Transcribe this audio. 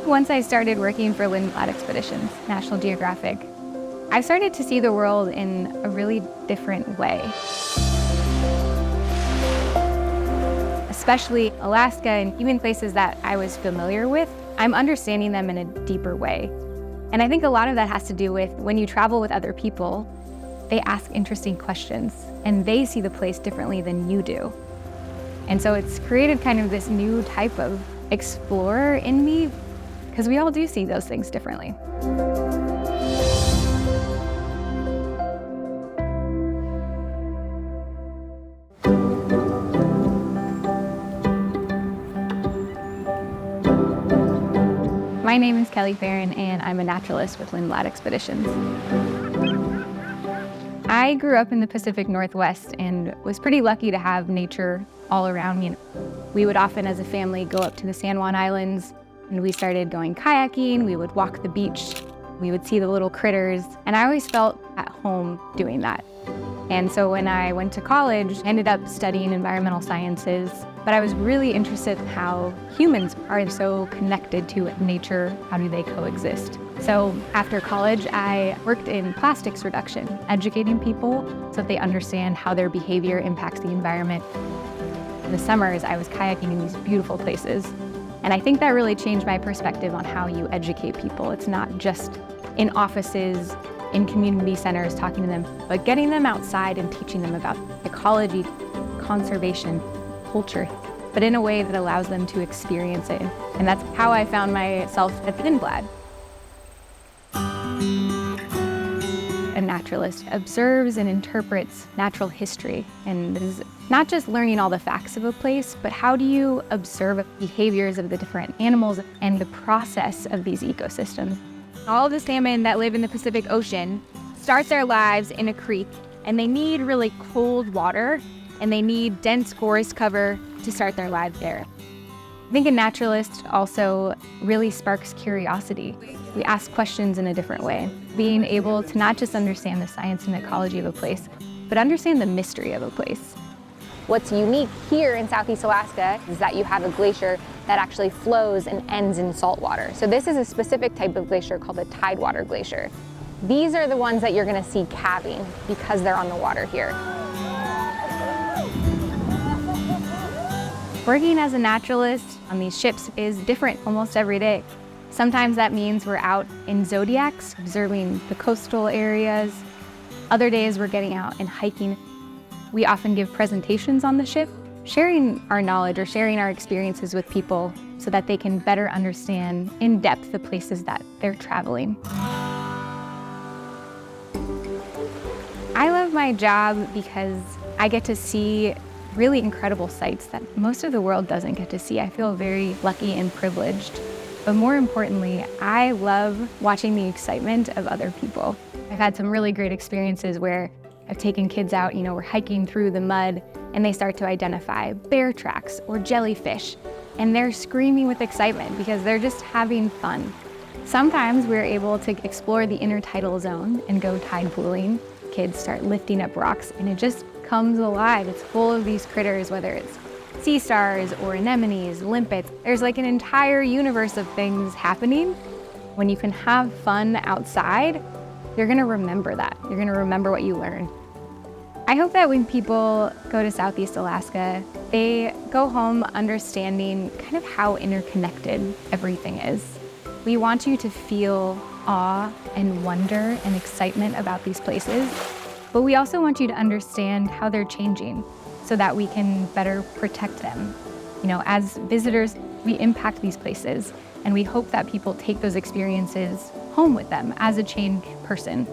Once I started working for Lindblad Expeditions, National Geographic, I started to see the world in a really different way. Especially Alaska and even places that I was familiar with, I'm understanding them in a deeper way. And I think a lot of that has to do with when you travel with other people, they ask interesting questions and they see the place differently than you do. And so it's created kind of this new type of explorer in me, because we all do see those things differently. My name is Kelly Ferron, and I'm a naturalist with Lindblad Expeditions. I grew up in the Pacific Northwest and was pretty lucky to have nature all around me. We would often, as a family, go up to the San Juan Islands, and we started going kayaking. We would walk the beach. We would see the little critters, and I always felt at home doing that. And so when I went to college, I ended up studying environmental sciences, but I was really interested in how humans are so connected to nature. How do they coexist? So after college, I worked in plastics reduction, educating people so that they understand how their behavior impacts the environment. In the summers, I was kayaking in these beautiful places. And I think that really changed my perspective on how you educate people. It's not just in offices, in community centers, talking to them, but getting them outside and teaching them about ecology, conservation, culture, but in a way that allows them to experience it. And that's how I found myself at Lindblad. A naturalist observes and interprets natural history, and is not just learning all the facts of a place, but how do you observe behaviors of the different animals and the process of these ecosystems. All of the salmon that live in the Pacific Ocean start their lives in a creek, and they need really cold water, and they need dense forest cover to start their lives there. I think a naturalist also really sparks curiosity. We ask questions in a different way, being able to not just understand the science and ecology of a place, but understand the mystery of a place. What's unique here in Southeast Alaska is that you have a glacier that actually flows and ends in salt water. So this is a specific type of glacier called a tidewater glacier. These are the ones that you're going to see calving because they're on the water here. Working as a naturalist on these ships is different almost every day. Sometimes that means we're out in zodiacs, observing the coastal areas. Other days we're getting out and hiking. We often give presentations on the ship, sharing our knowledge or sharing our experiences with people so that they can better understand in depth the places that they're traveling. I love my job because I get to see really incredible sights that most of the world doesn't get to see. I feel very lucky and privileged. But more importantly, I love watching the excitement of other people. I've had some really great experiences where I've taken kids out, we're hiking through the mud, and they start to identify bear tracks or jellyfish, and they're screaming with excitement because they're just having fun. Sometimes we're able to explore the intertidal zone and go tide pooling. Kids start lifting up rocks, and it just comes alive. It's full of these critters, whether it's sea stars or anemones, limpets. There's like an entire universe of things happening. When you can have fun outside, you're gonna remember that. You're gonna remember what you learned. I hope that when people go to Southeast Alaska, they go home understanding kind of how interconnected everything is. We want you to feel awe and wonder and excitement about these places, but we also want you to understand how they're changing so that we can better protect them. As visitors, we impact these places, and we hope that people take those experiences home with them as a changed person.